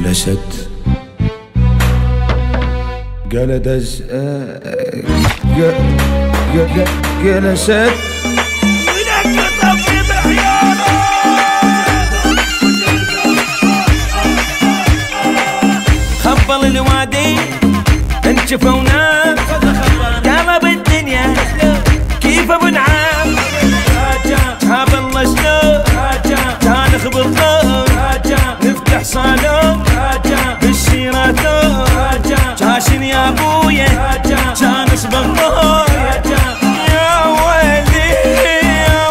جلست جلست خبل الوادي انشفونا قلب الدنيا كيف بنعام هاب الله شلون كان نخبر نفتح صالون بالشيراتون جاشن يا ابويا كان اصبغ يا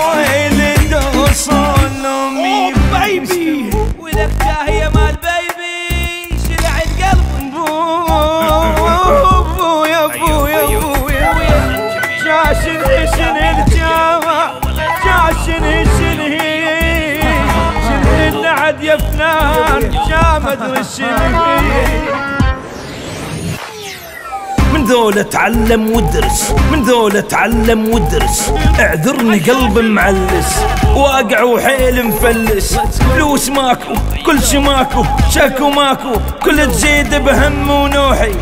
ويلي دوصون امي بيبي ولك جاهية مال بيبي شلعت قلب ابويا جاشن الجامع جاشن النعد يا فنان جامد والشنهي من ذول اتعلم وادرس من ذول اتعلم وادرس اعذرني قلب معلس واقع وحيل مفلس فلوس ماكو كل شي ماكو شكو ماكو كل تزيد بهم ونوحي